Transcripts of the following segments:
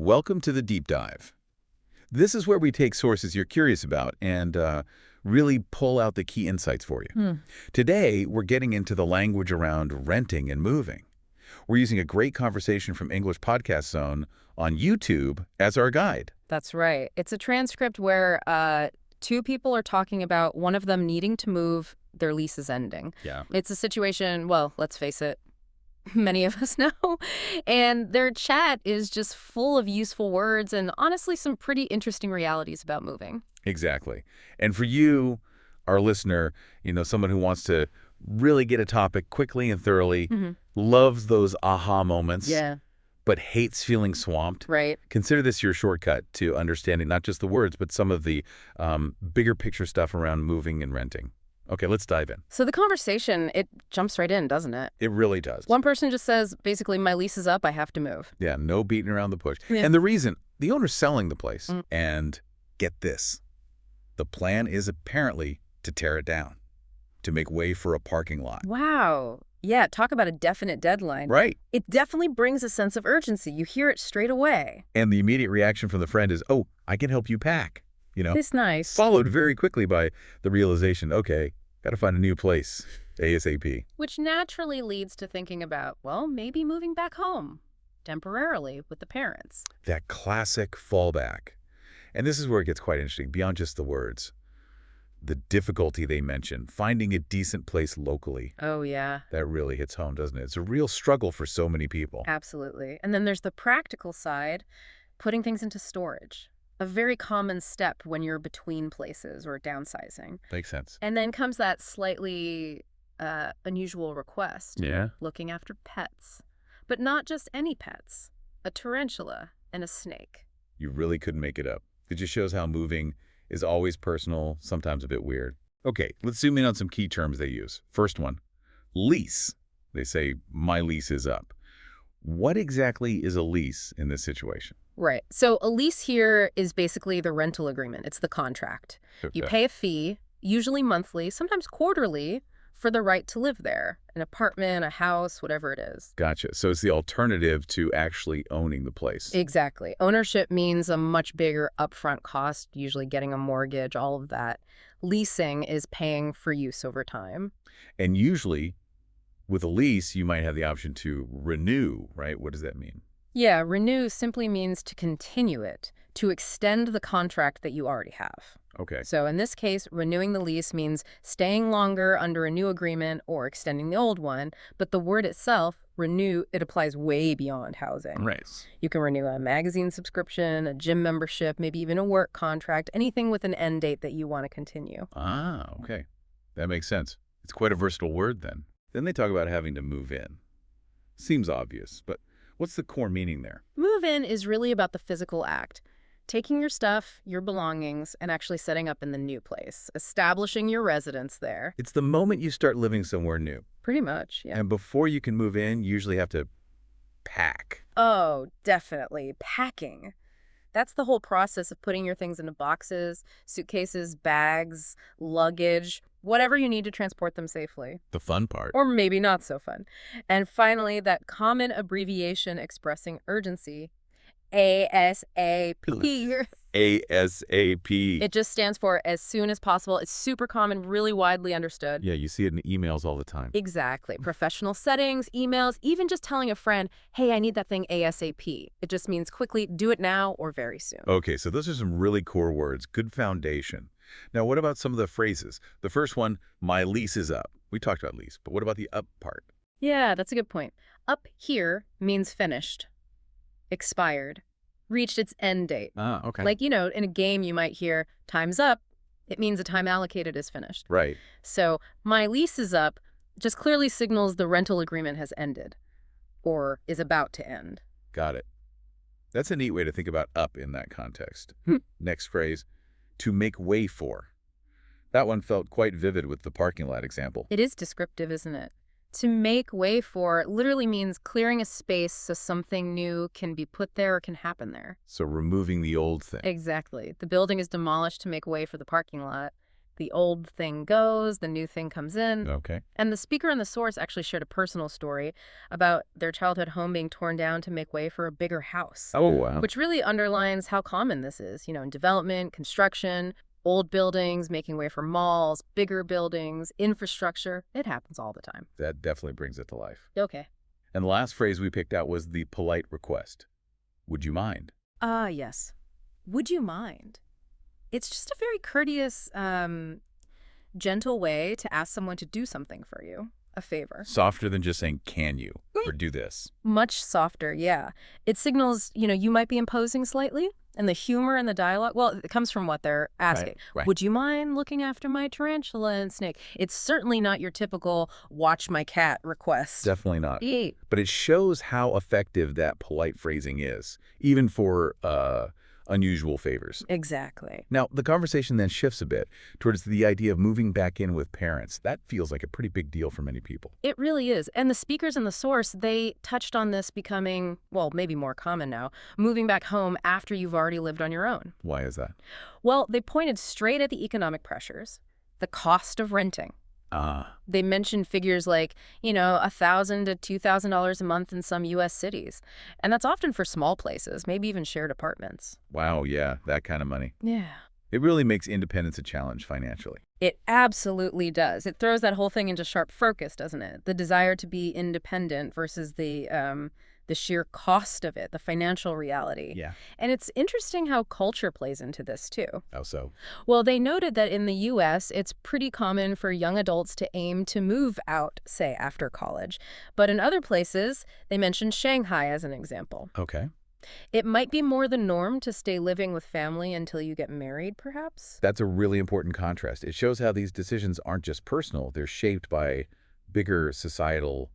Welcome to the Deep Dive. This is where we take sources you're curious about and really pull out the key insights for you. Today, we're getting into the language around renting and moving. We're using a great conversation from English Podcast Zone on YouTube as our guide. That's right. It's a transcript where two people are talking about one of them needing to move, their lease is ending. Yeah. It's a situation, well, let's face it, many of us know. And their chat is just full of useful words and honestly some pretty interesting realities about moving. Exactly. And for you, our listener, someone who wants to really get a topic quickly and thoroughly, loves those aha moments, but hates feeling swamped. Right. Consider this your shortcut to understanding not just the words, but some of the bigger picture stuff around moving and renting. Okay, let's dive in. So the conversation, it jumps right in, doesn't it? It really does. One person just says, basically, my lease is up, I have to move. Yeah, no beating around the bush. Yeah. And the reason, the owner's selling the place. And get this, the plan is apparently to tear it down, to make way for a parking lot. Wow. Yeah, talk about a definite deadline. Right. It definitely brings a sense of urgency. You hear it straight away. And the immediate reaction from the friend is, oh, I can help you pack. It's nice. Followed very quickly by the realization, okay, got to find a new place ASAP. Which naturally leads to thinking about, well, maybe moving back home temporarily with the parents. That classic fallback. And this is where it gets quite interesting, beyond just the words. The difficulty they mention, finding a decent place locally. Oh, yeah. That really hits home, doesn't it? It's a real struggle for so many people. Absolutely. And then there's the practical side, putting things into storage. A very common step when you're between places or downsizing. Makes sense. And then comes that slightly unusual request. Yeah. Looking after pets. But not just any pets. A tarantula and a snake. You really couldn't make it up. It just shows how moving is always personal, sometimes a bit weird. Okay, let's zoom in on some key terms they use. First one, lease. They say, my lease is up. What exactly is a lease in this situation? Right. So a lease here is basically the rental agreement. It's the contract. You pay a fee, usually monthly, sometimes quarterly, for the right to live there. An apartment, a house, whatever it is. Gotcha. So it's the alternative to actually owning the place. Exactly. Ownership means a much bigger upfront cost, usually getting a mortgage, all of that. Leasing is paying for use over time. And usually, with a lease, you might have the option to renew, right? What does that mean? Yeah, renew simply means to continue it, to extend the contract that you already have. Okay. So in this case, renewing the lease means staying longer under a new agreement or extending the old one, but the word itself, renew, it applies way beyond housing. Right. You can renew a magazine subscription, a gym membership, maybe even a work contract, anything with an end date that you want to continue. Ah, okay. That makes sense. It's quite a versatile word then. Then they talk about having to move in. Seems obvious, but what's the core meaning there? Move in is really about the physical act. Taking your stuff, your belongings, and actually setting up in the new place. Establishing your residence there. It's the moment you start living somewhere new. Pretty much, yeah. And before you can move in, you usually have to pack. Oh, definitely. Packing. That's the whole process of putting your things into boxes, suitcases, bags, luggage, whatever you need to transport them safely. The fun part. Or maybe not so fun. And finally, that common abbreviation expressing urgency, ASAP. ASAP. It just stands for as soon as possible. It's super common, really widely understood. Yeah, you see it in emails all the time. Exactly. Professional settings, emails, even just telling a friend, hey, I need that thing ASAP. It just means quickly, do it now or very soon. Okay, so those are some really core words. Good foundation. Now, what about some of the phrases? The first one, my lease is up. We talked about lease, but what about the up part? Yeah, that's a good point. Up here means finished, expired, reached its end date. Ah, okay. Like, in a game you might hear, time's up. It means the time allocated is finished. Right. So my lease is up just clearly signals the rental agreement has ended or is about to end. Got it. That's a neat way to think about up in that context. Next phrase, to make way for. That one felt quite vivid with the parking lot example. It is descriptive, isn't it? To make way for literally means clearing a space so something new can be put there or can happen there. So removing the old thing. Exactly. The building is demolished to make way for the parking lot. The old thing goes, the new thing comes in. Okay. And the speaker in the source actually shared a personal story about their childhood home being torn down to make way for a bigger house, Oh, wow. which really underlines how common this is, in development, construction, old buildings, making way for malls, bigger buildings, infrastructure. It happens all the time. That definitely brings it to life. Okay. And the last phrase we picked out was the polite request. Would you mind? Yes. Would you mind? It's just a very courteous, gentle way to ask someone to do something for you, a favor. Softer than just saying, can you? Or do this. Much softer, yeah. It signals, you might be imposing slightly, and the humor in the dialogue, well, it comes from what they're asking. Right. Would you mind looking after my tarantula and snake? It's certainly not your typical watch my cat request. Definitely not. Eat. But it shows how effective that polite phrasing is, even for unusual favors. Exactly. Now, the conversation then shifts a bit towards the idea of moving back in with parents. That feels like a pretty big deal for many people. It really is. And the speakers in the source, they touched on this becoming, well, maybe more common now, moving back home after you've already lived on your own. Why is that? Well, they pointed straight at the economic pressures, the cost of renting. They mentioned figures like, $1,000 to $2,000 a month in some U.S. cities. And that's often for small places, maybe even shared apartments. Wow, yeah, that kind of money. Yeah. It really makes independence a challenge financially. It absolutely does. It throws that whole thing into sharp focus, doesn't it? The desire to be independent versus the sheer cost of it, the financial reality. Yeah. And it's interesting how culture plays into this, too. How so? Well, they noted that in the U.S., it's pretty common for young adults to aim to move out, say, after college. But in other places, they mentioned Shanghai as an example. Okay. It might be more the norm to stay living with family until you get married, perhaps? That's a really important contrast. It shows how these decisions aren't just personal. They're shaped by bigger societal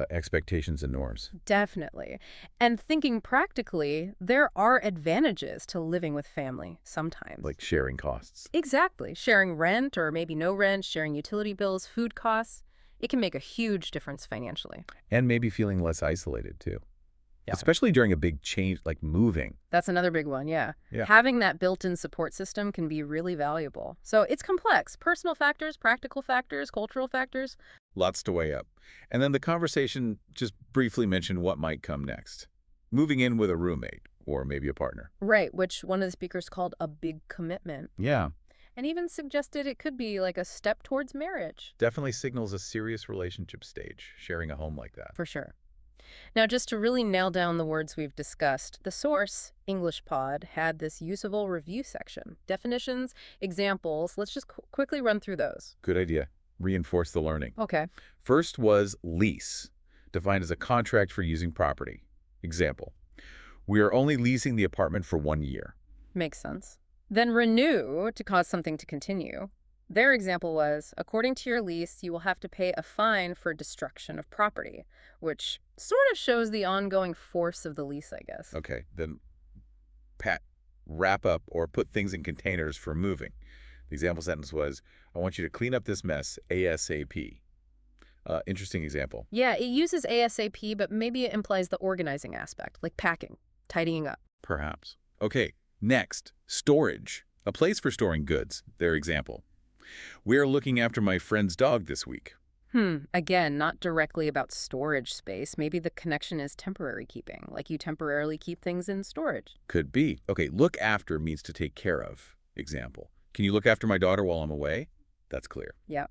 expectations and norms. Definitely. And thinking practically, there are advantages to living with family sometimes. Like sharing costs. Exactly. Sharing rent or maybe no rent, sharing utility bills, food costs. It can make a huge difference financially. And maybe feeling less isolated, too. Yeah. Especially during a big change, like moving. That's another big one, yeah. Having that built-in support system can be really valuable. So it's complex. Personal factors, practical factors, cultural factors. Lots to weigh up. And then the conversation just briefly mentioned what might come next. Moving in with a roommate or maybe a partner. Right, which one of the speakers called a big commitment. Yeah. And even suggested it could be like a step towards marriage. Definitely signals a serious relationship stage, sharing a home like that. For sure. Now, just to really nail down the words we've discussed, the source, English Pod, had this usable review section. Definitions, examples. Let's just quickly run through those. Good idea. Reinforce the learning. Okay. First was lease, defined as a contract for using property. Example, we are only leasing the apartment for 1 year. Makes sense. Then renew, to cause something to continue. Their example was, according to your lease, you will have to pay a fine for destruction of property, which sort of shows the ongoing force of the lease, I guess. Okay, then wrap up or put things in containers for moving. The example sentence was, I want you to clean up this mess ASAP. Interesting example. Yeah, it uses ASAP, but maybe it implies the organizing aspect, like packing, tidying up. Perhaps. Okay, next, storage. A place for storing goods. Their example. We are looking after my friend's dog this week. Again, not directly about storage space. Maybe the connection is temporary keeping, like you temporarily keep things in storage. Could be. Okay, look after means to take care of. Example. Can you look after my daughter while I'm away? That's clear. Yeah.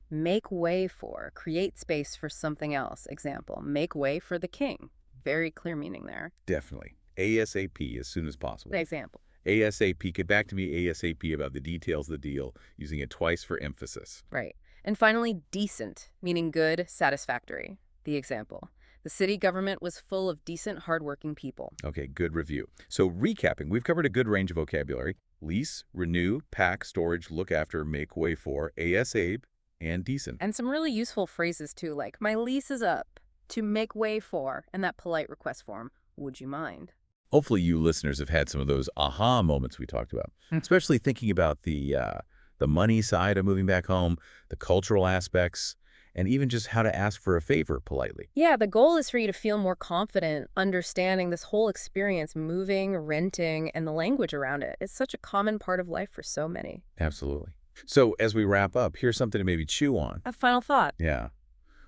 Make way for, create space for something else. Example, make way for the king. Very clear meaning there. Definitely. ASAP, as soon as possible. Example. ASAP, get back to me ASAP about the details of the deal, using it twice for emphasis. Right. And finally, decent, meaning good, satisfactory. The example. The city government was full of decent, hardworking people. Okay, good review. So recapping, we've covered a good range of vocabulary. Lease, renew, pack, storage, look after, make way for, ASAP, and decent. And some really useful phrases, too, like, my lease is up, to make way for, and that polite request form, would you mind? Hopefully you listeners have had some of those aha moments we talked about, especially thinking about the money side of moving back home, the cultural aspects, and even just how to ask for a favor politely. Yeah, the goal is for you to feel more confident understanding this whole experience, moving, renting, and the language around it. It's such a common part of life for so many. Absolutely. So as we wrap up, here's something to maybe chew on. A final thought. Yeah.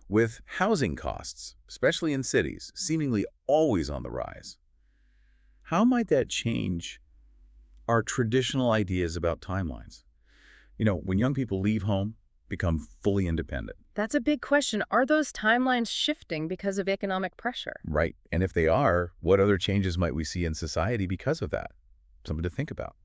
With housing costs, especially in cities, seemingly always on the rise, how might that change our traditional ideas about timelines? When young people leave home, become fully independent. That's a big question. Are those timelines shifting because of economic pressure? Right. And if they are, what other changes might we see in society because of that? Something to think about.